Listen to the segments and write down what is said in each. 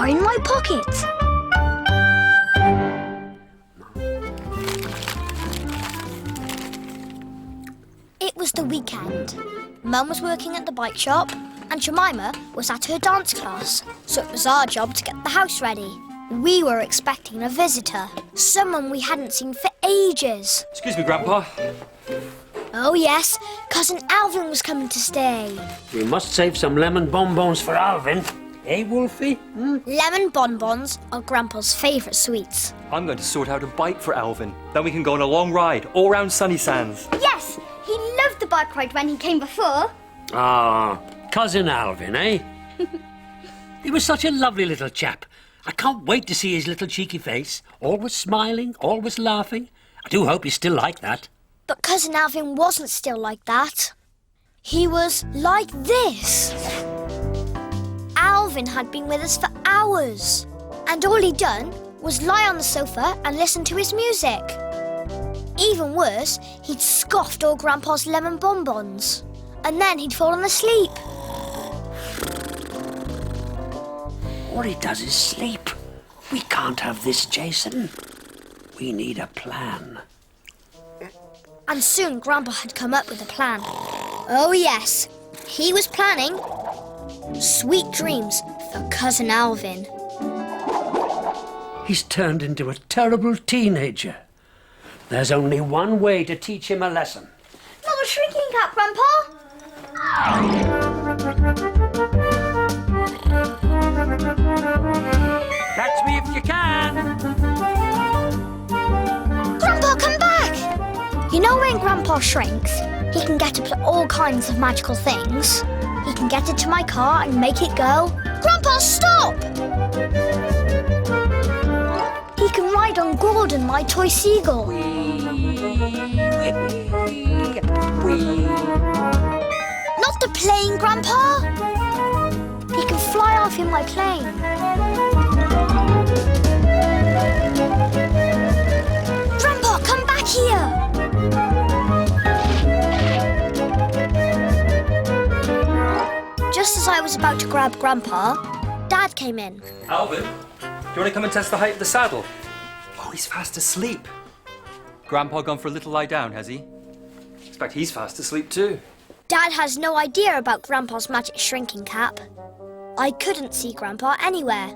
are in my pocket. It was the weekend. Mum was working at the bike shop and Jemima was at her dance class, so it was our job to get the house ready. We were expecting a visitor, someone we hadn't seen for ages. Excuse me, Grandpa. Oh yes, Cousin Alvin was coming to stay. We must save some lemon bonbons for Alvin. Eh, Wolfie? Lemon bonbons are Grandpa's favourite sweets. I'm going to sort out a bike for Alvin. Then we can go on a long ride all round Sunny Sands. Yes, he loved the bike ride when he came before. Ah, Cousin Alvin, eh? He was such a lovely little chap. I can't wait to see his little cheeky face. Always smiling, always laughing. I do hope he's still like that. But Cousin Alvin wasn't still like that. He was like this. Alvin had been with us for hours. And all he'd done was lie on the sofa and listen to his music. Even worse, he'd scoffed all Grandpa's lemon bonbons. And then he'd fallen asleep. All he does is sleep. We can't have this, Jason. We need a plan. And soon Grandpa had come up with a plan. Oh yes, he was planning sweet dreams for Cousin Alvin. He's turned into a terrible teenager. There's only one way to teach him a lesson. Not a shrinking cap, Grandpa. Catch me if you can. Grandpa, come back! You know when Grandpa shrinks, he can get up to all kinds of magical things. He can get into my car and make it go. Grandpa, stop! He can ride on Gordon, my toy seagull. Not the plane, Grandpa! He can fly off in my plane. Grandpa, come back here! Just as I was about to grab Grandpa, Dad came in. Alvin, do you want to come and test the height of the saddle? Oh, he's fast asleep. Grandpa gone for a little lie down, has he? Expect he's fast asleep too. Dad has no idea about Grandpa's magic shrinking cap. I couldn't see Grandpa anywhere.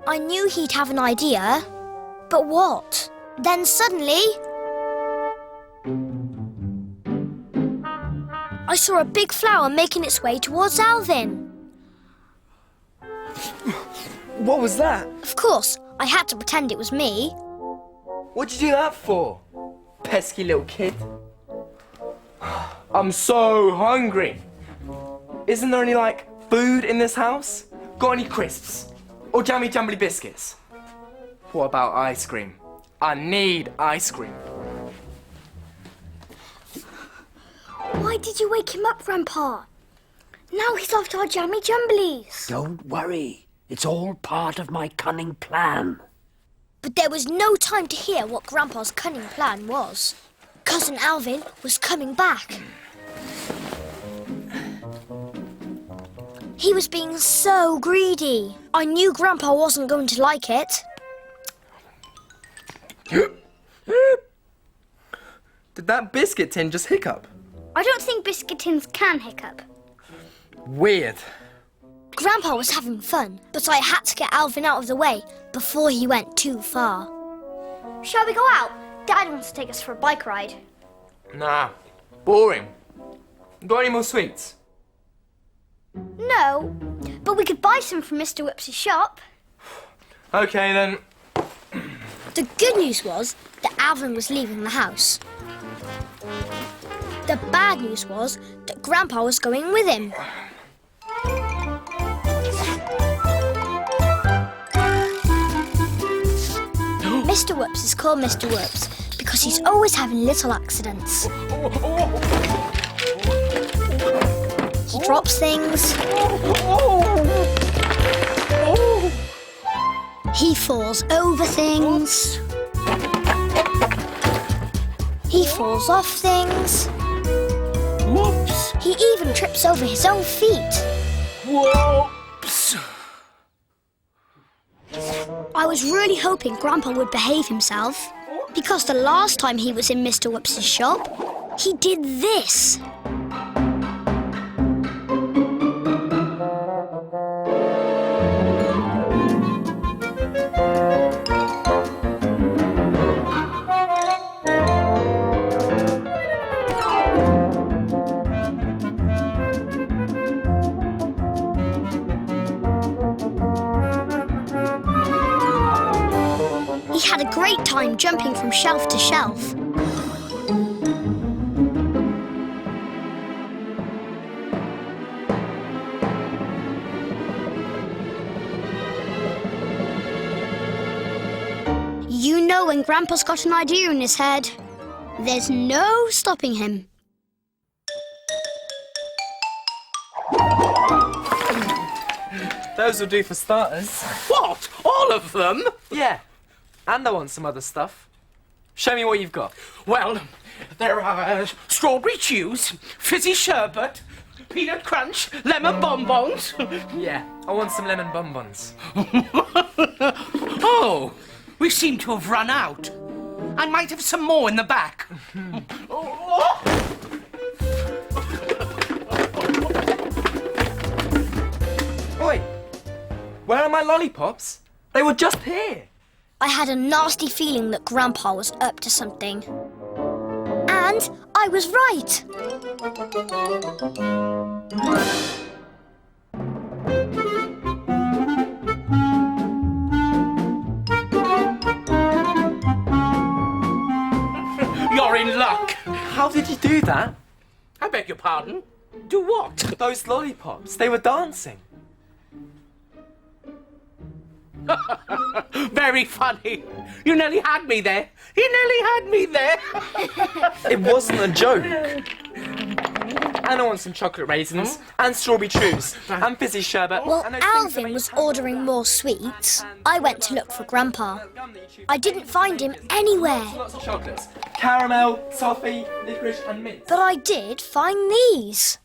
I knew he'd have an idea, but what? Then suddenly, I saw a big flower making its way towards Alvin. What was that? Of course, I had to pretend it was me. What'd you do that for? Pesky little kid. I'm so hungry. Isn't there any, food in this house? Got any crisps? Or jammy jumbly biscuits? What about ice cream? I need ice cream. Why did you wake him up, Grandpa? Now he's after our jammy jumblies. Don't worry. It's all part of my cunning plan. But there was no time to hear what Grandpa's cunning plan was. Cousin Alvin was coming back. He was being so greedy. I knew Grandpa wasn't going to like it. Did that biscuit tin just hiccup? I don't think biscuit tins can hiccup. Weird. Grandpa was having fun, but I had to get Alvin out of the way before he went too far. Shall we go out? Dad wants to take us for a bike ride. Nah, boring. Got any more sweets? No, but we could buy some from Mr. Whips's shop. Okay then. The good news was that Alvin was leaving the house. The bad news was that Grandpa was going with him. Mr. Whoops is called Mr. Whoops because he's always having little accidents. He drops things. He falls over things. He falls off things. Whoops! He even trips over his own feet. Whoops! I was really hoping Grandpa would behave himself, because the last time he was in Mr. Whips's shop, he did this. He had a great time jumping from shelf to shelf. You know when Grandpa's got an idea in his head, there's no stopping him. Those will do for starters. What? All of them? Yeah. And I want some other stuff. Show me what you've got. Well, there are strawberry chews, fizzy sherbet, peanut crunch, lemon bonbons. Yeah, I want some lemon bonbons. Oh, we seem to have run out. I might have some more in the back. Oi! Where are my lollipops? They were just here. I had a nasty feeling that Grandpa was up to something. And I was right. You're in luck. How did you do that? I beg your pardon? Do what? Those lollipops, they were dancing. Very funny. You nearly had me there. You nearly had me there. It wasn't a joke. And I want some chocolate raisins, and strawberry chews, and fizzy sherbet. Well, and those things that Alvin make was you ordering more sweets. I went to look for Grandpa. I didn't find him anywhere. Lots of chocolates. Caramel, toffee, licorice, and mint. But I did find these.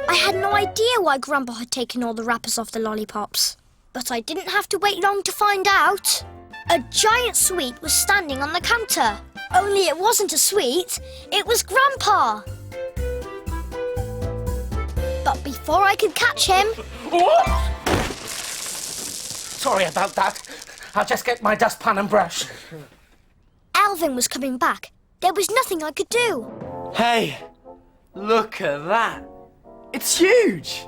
I had no idea why Grandpa had taken all the wrappers off the lollipops. But I didn't have to wait long to find out. A giant sweet was standing on the counter. Only it wasn't a sweet, it was Grandpa. But before I could catch him... What? Sorry about that. I'll just get my dustpan and brush. Alvin was coming back. There was nothing I could do. Hey, look at that. It's huge.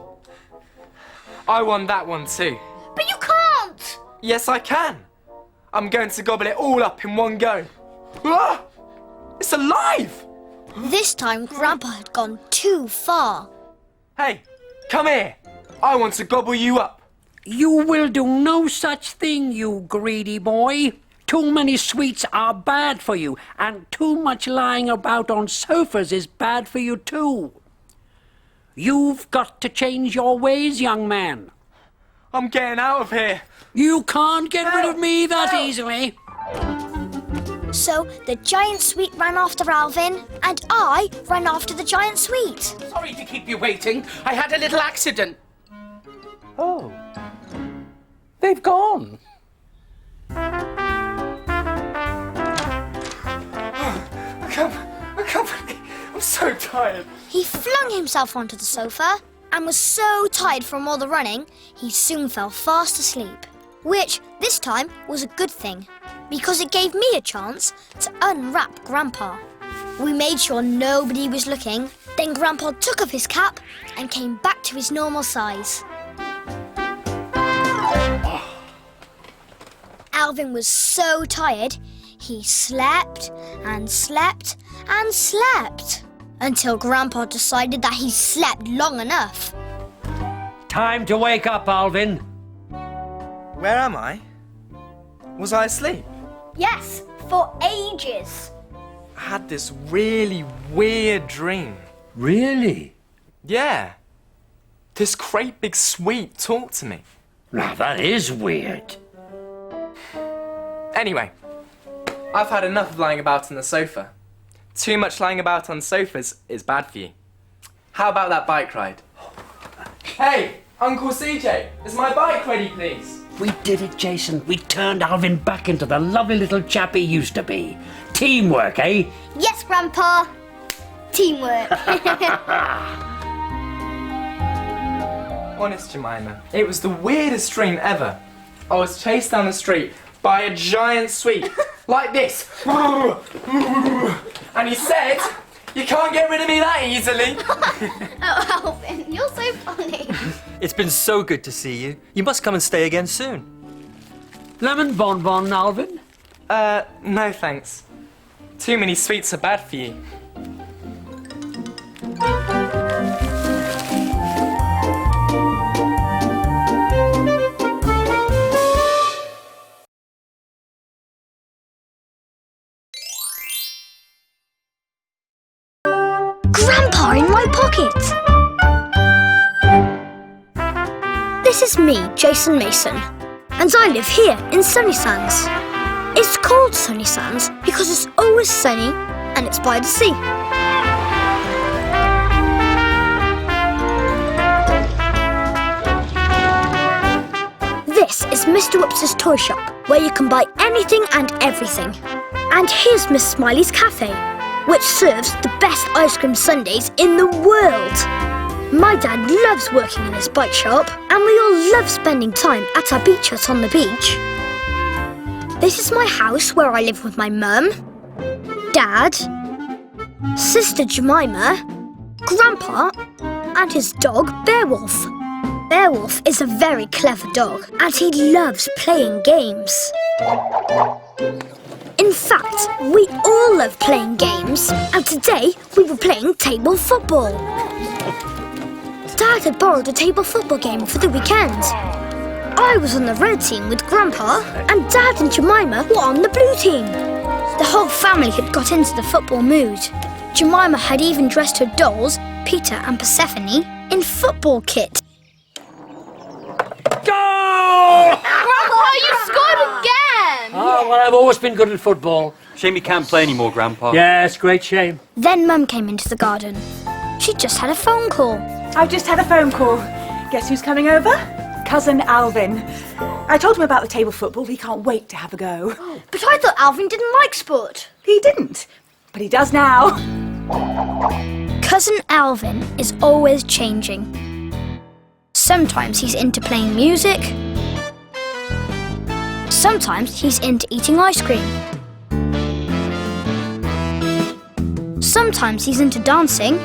I want that one too. But you can't! Yes, I can. I'm going to gobble it all up in one go. Ah! It's alive! This time, Grandpa had gone too far. Hey, come here. I want to gobble you up. You will do no such thing, you greedy boy. Too many sweets are bad for you, and too much lying about on sofas is bad for you too. You've got to change your ways, young man. I'm getting out of here. You can't get rid of me that Help! easily. So the giant sweet ran after Alvin, and I ran after the giant sweet. Sorry to keep you waiting. I had a little accident. Oh. They've gone. I can't believe I'm so tired. He flung himself onto the sofa and was so tired from all the running, he soon fell fast asleep. Which, this time, was a good thing, because it gave me a chance to unwrap Grandpa. We made sure nobody was looking, then Grandpa took off his cap and came back to his normal size. Alvin was so tired, he slept and slept and slept until Grandpa decided that he slept long enough. Time to wake up, Alvin. Where am I? Was I asleep? Yes, for ages. I had this really weird dream. Really? Yeah. This great big sweet talked to me. Now that is weird. Anyway, I've had enough of lying about on the sofa. Too much lying about on sofas is bad for you. How about that bike ride? Hey, Uncle CJ, is my bike ready, please? We did it, Jason. We turned Alvin back into the lovely little chap he used to be. Teamwork, eh? Yes, Grandpa. Teamwork. Honest, Jemima, it was the weirdest dream ever. I was chased down the street by a giant sweep, like this. And he said, "You can't get rid of me that easily." Oh, Alvin, you're so funny. It's been so good to see you. You must come and stay again soon. Lemon bonbon, Alvin? No thanks. Too many sweets are bad for you. Grandpa in my pocket! This is me, Jason Mason, and I live here in Sunny Sands. It's called Sunny Sands because it's always sunny and it's by the sea. This is Mr. Whips's toy shop, where you can buy anything and everything. And here's Miss Smiley's cafe, which serves the best ice cream sundaes in the world. My dad loves working in his bike shop, and we all love spending time at our beach hut on the beach. This is my house where I live with my mum, Dad, Sister Jemima, Grandpa, and his dog Beowulf. Beowulf is a very clever dog, and he loves playing games. In fact, we all love playing games, and today we were playing table football. Dad had borrowed a table football game for the weekend. I was on the red team with Grandpa, and Dad and Jemima were on the blue team. The whole family had got into the football mood. Jemima had even dressed her dolls, Peter and Persephone, in football kit. Goal! Grandpa, you scored again! Oh, well, I've always been good at football. Shame you can't play anymore, Grandpa. Yes, great shame. Then Mum came into the garden. She'd just had a phone call. I've just had a phone call. Guess who's coming over? Cousin Alvin. I told him about the table football. He can't wait to have a go. But I thought Alvin didn't like sport. He didn't, but he does now. Cousin Alvin is always changing. Sometimes he's into playing music. Sometimes he's into eating ice cream. Sometimes he's into dancing.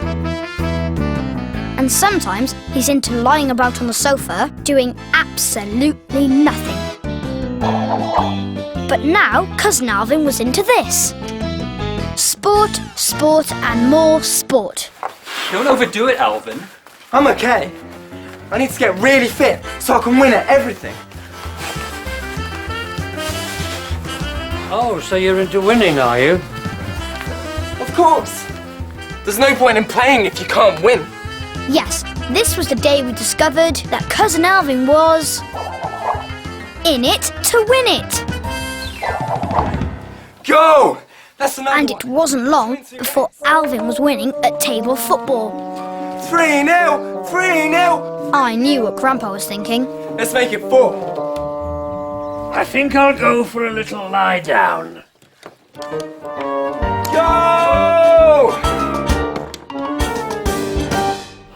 And sometimes he's into lying about on the sofa doing absolutely nothing. But now Cousin Alvin was into this. Sport, sport and more sport. Don't overdo it, Alvin. I'm okay. I need to get really fit so I can win at everything. Oh, so you're into winning, are you? Of course. There's no point in playing if you can't win. Yes, this was the day we discovered that Cousin Alvin was in it to win it. Go! That's another And it wasn't long before Alvin was winning at table football. 3-0! 3-0! I knew what Grandpa was thinking. Let's make it 4. I think I'll go for a little lie down. Go!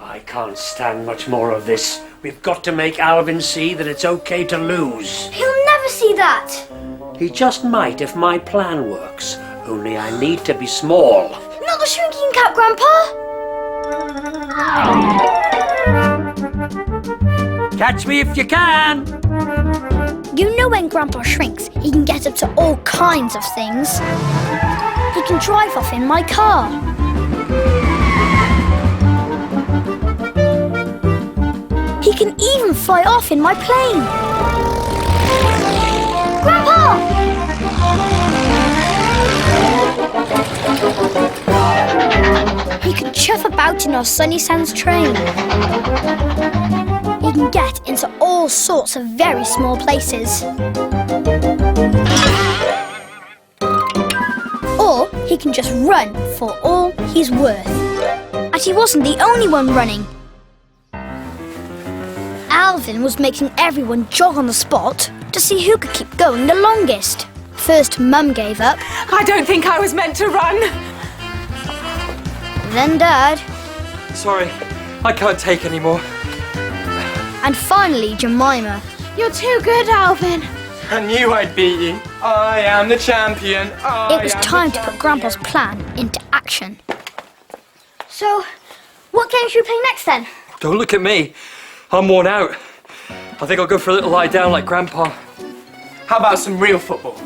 I can't stand much more of this. We've got to make Alvin see that it's okay to lose. He'll never see that. He just might if my plan works. Only I need to be small. Not the shrinking cap, Grandpa. Catch me if you can. You know when Grandpa shrinks, he can get up to all kinds of things. He can drive off in my car. He can even fly off in my plane. Grandpa! He can chuff about in our Sunny Sands train. He can get into all sorts of very small places. Or he can just run for all he's worth. And he wasn't the only one running. Alvin was making everyone jog on the spot to see who could keep going the longest. First, Mum gave up, I don't think I was meant to run. then Dad, Sorry, I can't take any more. and finally Jemima. You're too good, Alvin. I knew I'd beat you. I am the champion. It was time to put Grandpa's plan into action. So, what game should we play next then? Don't look at me. I'm worn out. I think I'll go for a little lie down like Grandpa. How about some real football?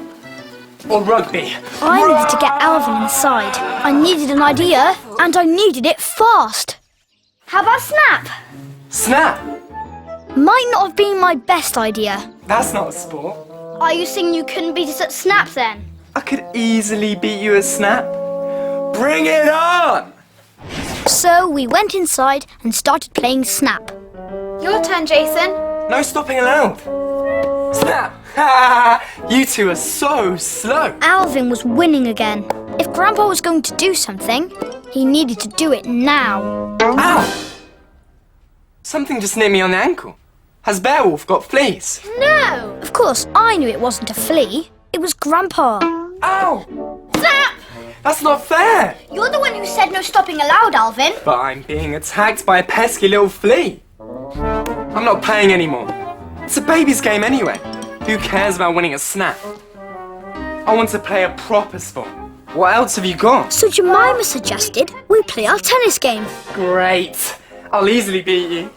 Or rugby? I needed to get Alvin inside. I needed an idea, and I needed it fast. How about Snap? Snap? Might not have been my best idea. That's not a sport. Are you saying you couldn't beat us at Snap then? I could easily beat you at Snap. Bring it on! So we went inside and started playing Snap. Your turn, Jason. No stopping allowed. Snap! Ha! You two are so slow. Alvin was winning again. If Grandpa was going to do something, he needed to do it now. Ow! Something just nipped me on the ankle. Has Beowulf got fleas? No! Of course, I knew it wasn't a flea. It was Grandpa. Ow! Snap! That's not fair. You're the one who said no stopping allowed, Alvin. But I'm being attacked by a pesky little flea. I'm not playing anymore. It's a baby's game anyway. Who cares about winning a Snap? I want to play a proper sport. What else have you got? So Jemima suggested we play our tennis game. Great. I'll easily beat you.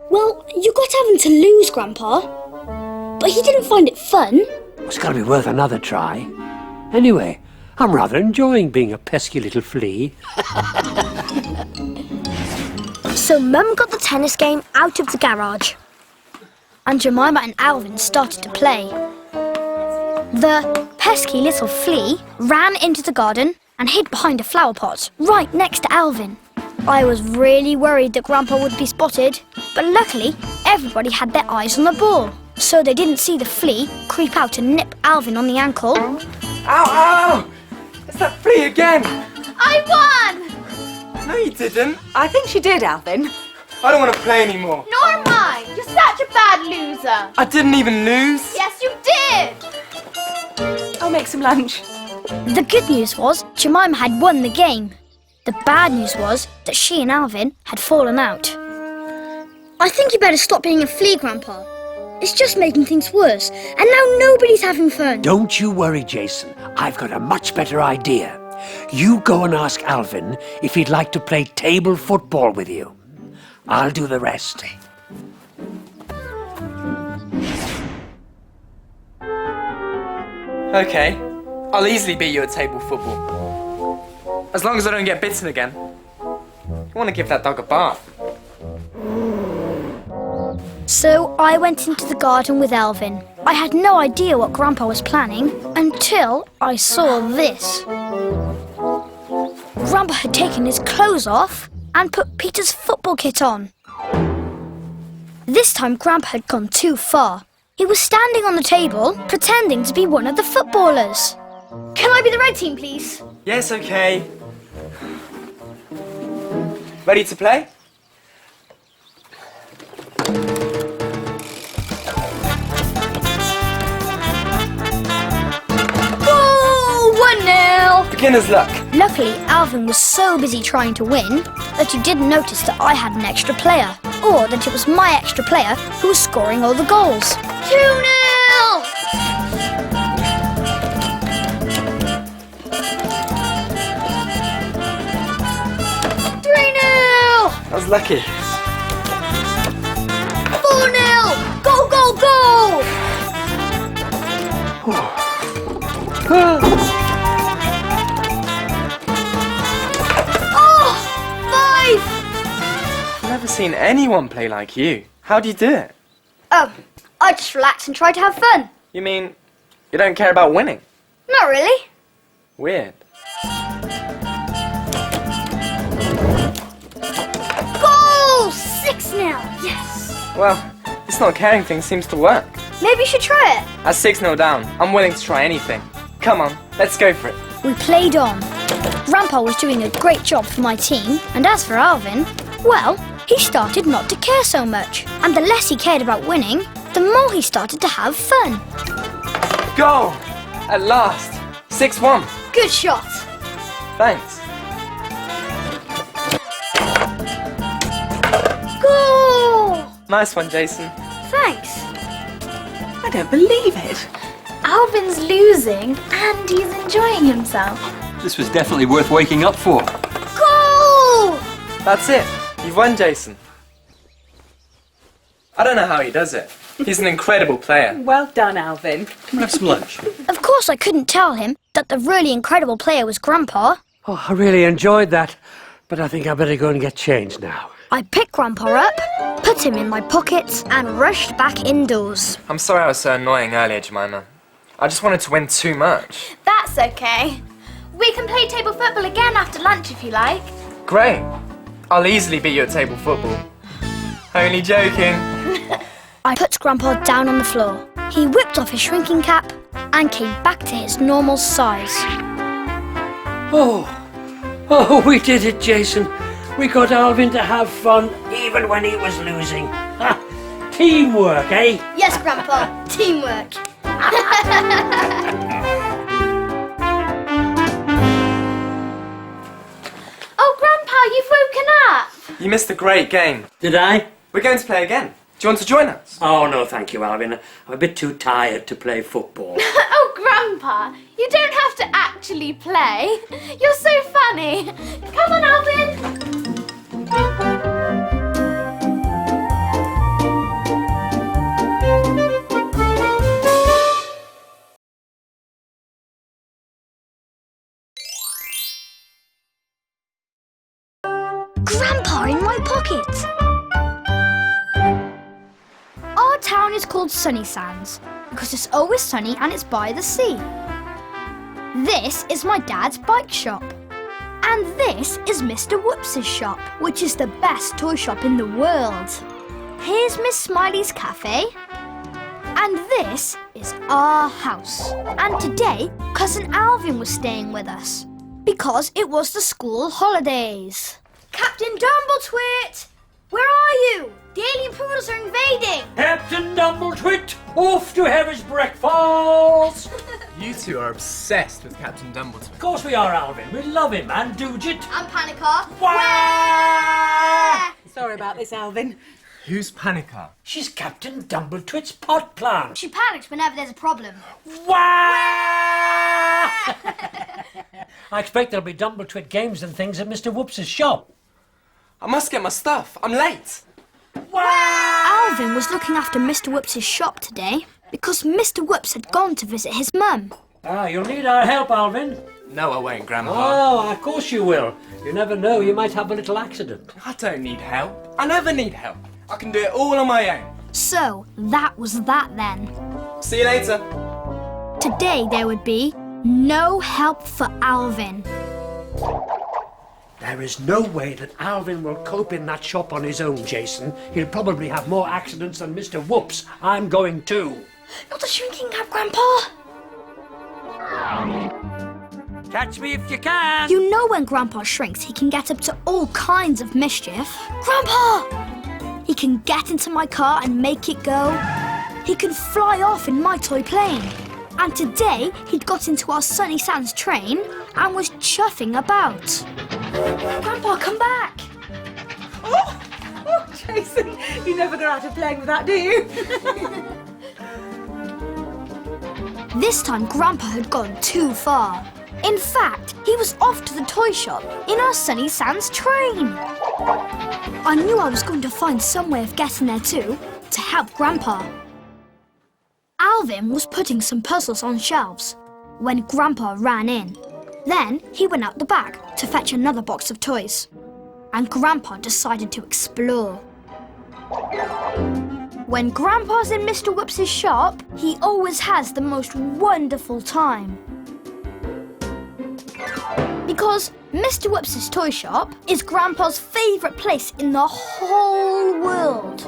Well, you got Alvin to lose, Grandpa. But he didn't find it fun. It's got to be worth another try. Anyway, I'm rather enjoying being a pesky little flea. So Mum got the tennis game out of the garage. And Jemima and Alvin started to play. The pesky little flea ran into the garden and hid behind a flower pot right next to Alvin. I was really worried that Grandpa would be spotted, but luckily everybody had their eyes on the ball, so they didn't see the flea creep out and nip Alvin on the ankle. Ow, ow! It's that flea again! I won! No, you didn't. I think she did, Alvin. I don't want to play anymore. Nor am I. You're such a bad loser. I didn't even lose. Yes, you did. I'll make some lunch. The good news was Jemima had won the game. The bad news was that she and Alvin had fallen out. I think you better stop being a flea, Grandpa. It's just making things worse, and now nobody's having fun. Don't you worry, Jason. I've got a much better idea. You go and ask Alvin if he'd like to play table football with you. I'll do the rest. Okay, I'll easily beat you at table football. As long as I don't get bitten again. You want to give that dog a bath. So I went into the garden with Alvin. I had no idea what Grandpa was planning until I saw this. Grandpa had taken his clothes off and put Peter's football kit on. This time Grandpa had gone too far. He was standing on the table, pretending to be one of the footballers. Can I be the red team, please? Yes, okay. Ready to play? Oh, 1-0. Beginner's luck. Luckily, Alvin was so busy trying to win that he didn't notice that I had an extra player, or that it was my extra player who was scoring all the goals. 2-0. I was lucky. 4-0. Go, go, go. Oh, 5. I've never seen anyone play like you. How do you do it? Oh, I just relax and try to have fun. You mean you don't care about winning? Not really. Weird. Goal! 6-0. Yes. Well, this not caring thing seems to work. Maybe you should try it. At 6-0 down, I'm willing to try anything. Come on, let's go for it. We played on. Grandpa was doing a great job for my team, and as for Alvin, well, he started not to care so much. And the less he cared about winning, the more he started to have fun. Goal! At last. 6-1. Good shot. Thanks. Goal! Nice one, Jason. Thanks. I don't believe it. Alvin's losing and he's enjoying himself. This was definitely worth waking up for. Goal! That's it. You've won, Jason. I don't know how he does it. He's an incredible player. Well done, Alvin. Come and have some lunch. Of course, I couldn't tell him that the really incredible player was Grandpa. Oh, I really enjoyed that, but I think I better go and get changed now. I picked Grandpa up, put him in my pockets, and rushed back indoors. I'm sorry I was so annoying earlier, Jemima. I just wanted to win too much. That's okay. We can play table football again after lunch if you like. Great. I'll easily beat you at table football. Only joking. I put Grandpa down on the floor. He whipped off his shrinking cap and came back to his normal size. Oh, we did it, Jason. We got Alvin to have fun even when he was losing. Ha! Teamwork, eh? Yes, Grandpa. Teamwork. Oh, Grandpa, you've woken up. You missed a great game. Did I? We're going to play again. Do you want to join us? Oh, no, thank you, Alvin. I'm a bit too tired to play football. Oh, Grandpa, you don't have to actually play. You're so funny. Come on, Alvin. Grandpa in my pocket! Our town is called Sunny Sands because it's always sunny and it's by the sea. This is my dad's bike shop. And this is Mr. Whoops' shop, which is the best toy shop in the world. Here's Miss Smiley's cafe. And this is our house. And today, Cousin Alvin was staying with us because it was the school holidays. Captain Dumbletwit! Where are you? The alien poodles are invading. Captain Dumbletwit, off to have his breakfast! You two are obsessed with Captain Dumbledore. Of course we are, Alvin. We love him, and Doojit. I'm Panica. Wah! Sorry about this, Alvin. Who's Panica? She's Captain Dumbletwit's pot plant. She panics whenever there's a problem. Wah! I expect there'll be Dumbletwit games and things at Mr. Whoops' shop. I must get my stuff. I'm late. Alvin was looking after Mr. Whoops' shop today because Mr. Whoops had gone to visit his mum. Ah, you'll need our help, Alvin. No, I won't, Grandpa. Oh, of course you will. You never know, you might have a little accident. I don't need help. I never need help. I can do it all on my own. So, that was that then. See you later. Today there would be no help for Alvin. There is no way that Alvin will cope in that shop on his own, Jason. He'll probably have more accidents than Mr. Whoops. I'm going too. Not a shrinking cap, Grandpa. Catch me if you can. You know when Grandpa shrinks, he can get up to all kinds of mischief. Grandpa! He can get into my car and make it go. He can fly off in my toy plane. And today, he'd got into our Sunny Sands train and was chuffing about. Grandpa, come back! Oh, Jason, you never go out of playing with that, do you? This time, Grandpa had gone too far. In fact, he was off to the toy shop in our Sunny Sands train. I knew I was going to find some way of getting there too, to help Grandpa. Alvin was putting some puzzles on shelves when Grandpa ran in. Then he went out the back to fetch another box of toys. And Grandpa decided to explore. When Grandpa's in Mr. Whoops' shop, he always has the most wonderful time. Because Mr. Whoops' toy shop is Grandpa's favourite place in the whole world.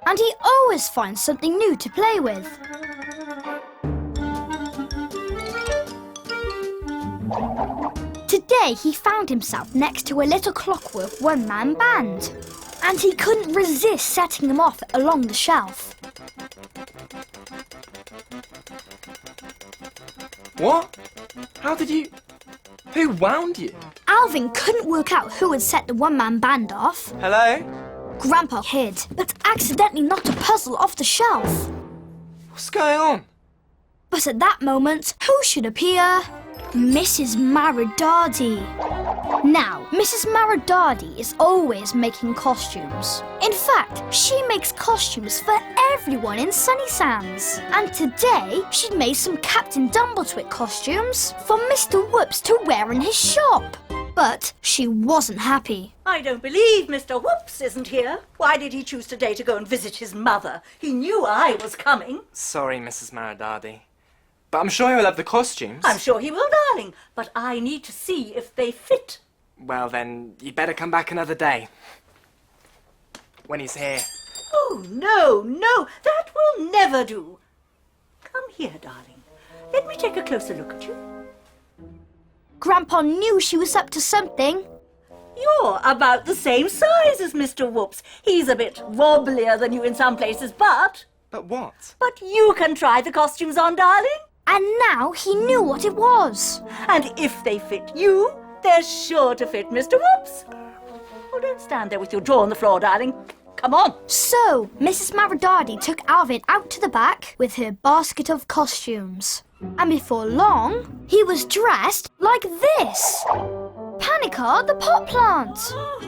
And he always finds something new to play with. Today he found himself next to a little clockwork one-man band, and he couldn't resist setting them off along the shelf. What? How did you... Who wound you? Alvin couldn't work out who had set the one-man band off. Hello? Grandpa hid, but accidentally knocked a puzzle off the shelf. What's going on? But at that moment, who should appear? Mrs. Maridadi. Now, Mrs. Maridadi is always making costumes. In fact, she makes costumes for everyone in Sunny Sands. And today, she'd made some Captain Dumbleswit costumes for Mr. Whoops to wear in his shop. But she wasn't happy. I don't believe Mr. Whoops isn't here. Why did he choose today to go and visit his mother? He knew I was coming. Sorry, Mrs. Maridadi. But I'm sure he'll have the costumes. I'm sure he will, darling. But I need to see if they fit. Well then, you'd better come back another day. When he's here. Oh, no, that will never do. Come here, darling. Let me take a closer look at you. Grandpa knew she was up to something. You're about the same size as Mr. Whoops. He's a bit wobblier than you in some places, but... But what? But you can try the costumes on, darling. And now he knew what it was. And if they fit you, they're sure to fit Mr. Whoops. Oh, don't stand there with your jaw on the floor, darling. Come on. So, Mrs. Maridadi took Alvin out to the back with her basket of costumes. And before long, he was dressed like this. Panica the pot plant. Oh,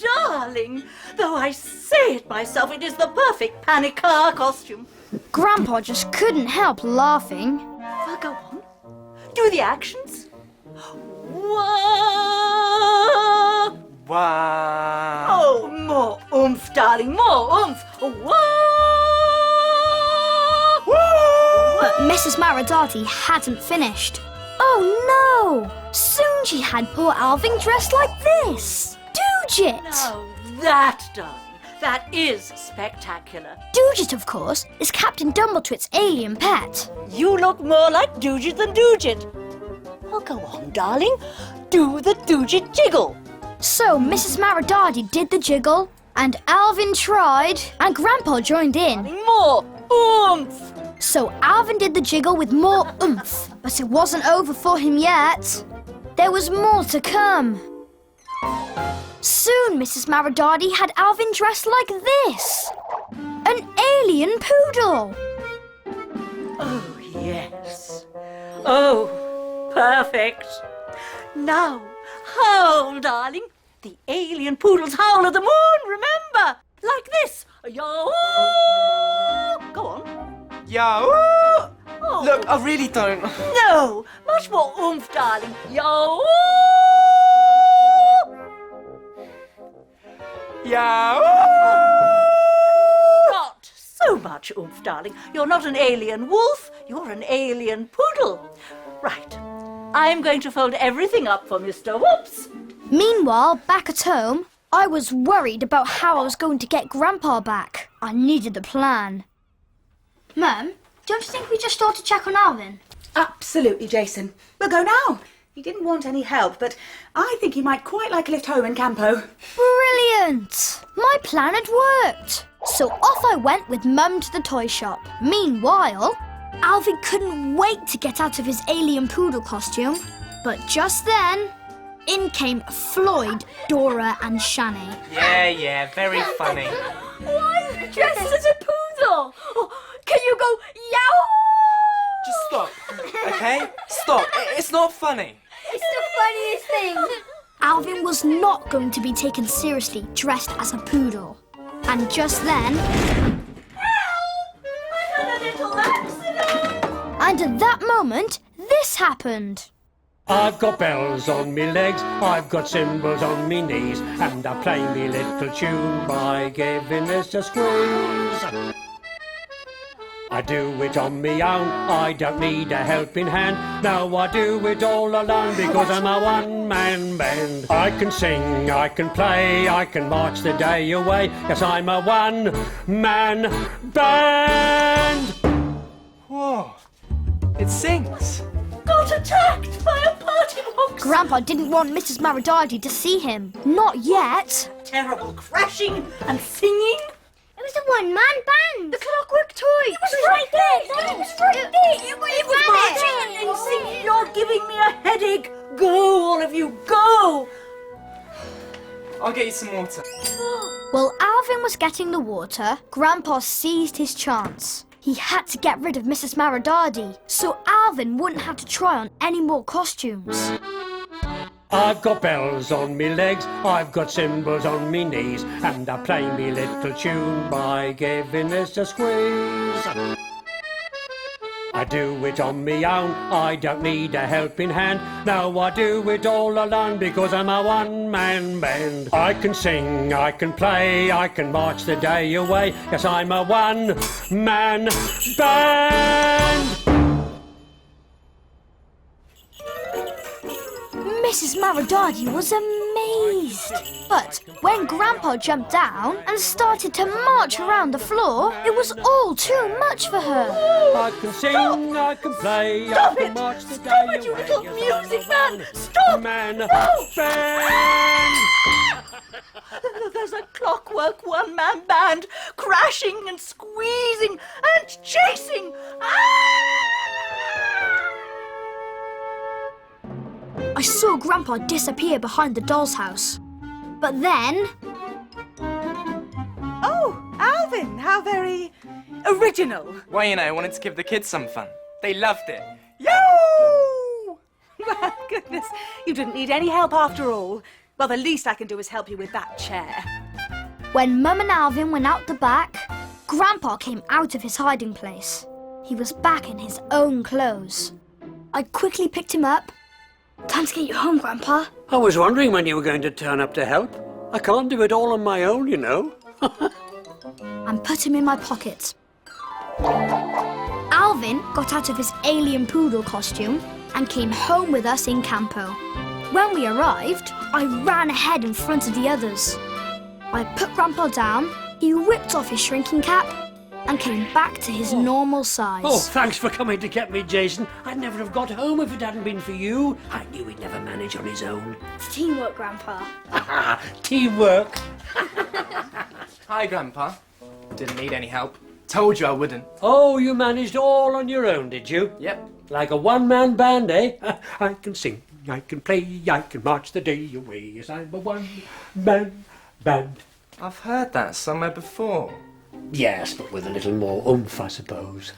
darling, though I say it myself, it is the perfect Panica costume. Grandpa just couldn't help laughing. Well, go on. Do the actions. Whoa! Wow. Oh, more oomph, darling, more oomph. Whoa! But Mrs. Maridadi hadn't finished. Oh no! Soon she had poor Alvin dressed like this. Doojit! Now that, darling, that is spectacular. Doojit, of course, is Captain Dumbleswit's alien pet. You look more like Doojit than Doojit. Well, go on, darling. Do the Doojit jiggle. So Mrs. Maridadi did the jiggle, and Alvin tried, and Grandpa joined in. More oomph. So Alvin did the jiggle with more oomph, but it wasn't over for him yet. There was more to come. Soon Mrs. Maridadi had Alvin dressed like this. An alien poodle. Oh, yes. Oh, perfect. Now, howl, darling. The alien poodle's howl of the moon, remember? Like this. Yo! Go on. Yo! Oh. Look, I really don't. No, much more oomph, darling. Yo! Yo! Not so much oomph, darling. You're not an alien wolf, you're an alien poodle. Right. I'm going to fold everything up for Mr. Whoops. Meanwhile, back at home, I was worried about how I was going to get Grandpa back. I needed a plan. Mum, don't you think we just ought to check on Alvin? Absolutely, Jason. We'll go now. He didn't want any help, but I think he might quite like a lift home in Campo. Brilliant! My plan had worked. So off I went with Mum to the toy shop. Meanwhile, Alvin couldn't wait to get out of his alien poodle costume. But just then, in came Floyd, Dora and Shani. Yeah, very funny. Why are you dressed as a poodle? Oh, can you go yow? Just stop, okay? Stop. It's not funny. It's the funniest thing. Alvin was not going to be taken seriously dressed as a poodle. And just then... I had a little accident. And at that moment, this happened. I've got bells on me legs, I've got cymbals on me knees, and I play me little tune by giving this a squeeze. I do it on me own, I don't need a helping hand. Now I do it all alone because I'm a one-man band. I can sing, I can play, I can march the day away. Yes, I'm a one-man band. Whoa. It sings. Got a attacked by a party box. Grandpa didn't want Mrs. Maridardi to see him. Not yet. Terrible crashing and singing. It was a one-man band. The clockwork toy. It was right there. It was right there. It was Marching and singing. You're giving me a headache. Go, all of you, go. I'll get you some water. While Alvin was getting the water, Grandpa seized his chance. He had to get rid of Mrs. Maridardi, so Alvin wouldn't have to try on any more costumes. I've got bells on me legs, I've got cymbals on me knees, and I play me little tune by giving this a squeeze. I do it on me own, I don't need a helping hand. No, I do it all alone because I'm a one-man band. I can sing, I can play, I can march the day away. Yes, I'm a one-man band. Mrs. Maridardi was amazed. But when Grandpa jumped down and started to march around the floor, it was all too much for her. I can sing, I can play, Stop I can it! march the Stop day it, you away. little Yes, I'm music a man! Stop! one-man No! band. There's a clockwork one-man band crashing and squeezing and chasing. I saw Grandpa disappear behind the doll's house. But then... Oh, Alvin, how very original. Well, you know, I wanted to give the kids some fun. They loved it. Yo! Well, goodness, you didn't need any help after all. Well, the least I can do is help you with that chair. When Mum and Alvin went out the back, Grandpa came out of his hiding place. He was back in his own clothes. I quickly picked him up. Time to get you home, Grandpa. I was wondering when you were going to turn up to help. I can't do it all on my own, you know. And put him in my pocket. Alvin got out of his alien poodle costume and came home with us in Campo. When we arrived, I ran ahead in front of the others. I put Grandpa down, he whipped off his shrinking cap and came back to his normal size. Oh, thanks for coming to get me, Jason. I'd never have got home if it hadn't been for you. I knew he'd never manage on his own. It's teamwork, Grandpa. Teamwork. Hi, Grandpa. Didn't need any help. Told you I wouldn't. Oh, you managed all on your own, did you? Yep. Like a one-man band, eh? I can sing, I can play, I can march the day away. Yes, I'm a one-man band. I've heard that somewhere before. Yes, but with a little more oomph, I suppose.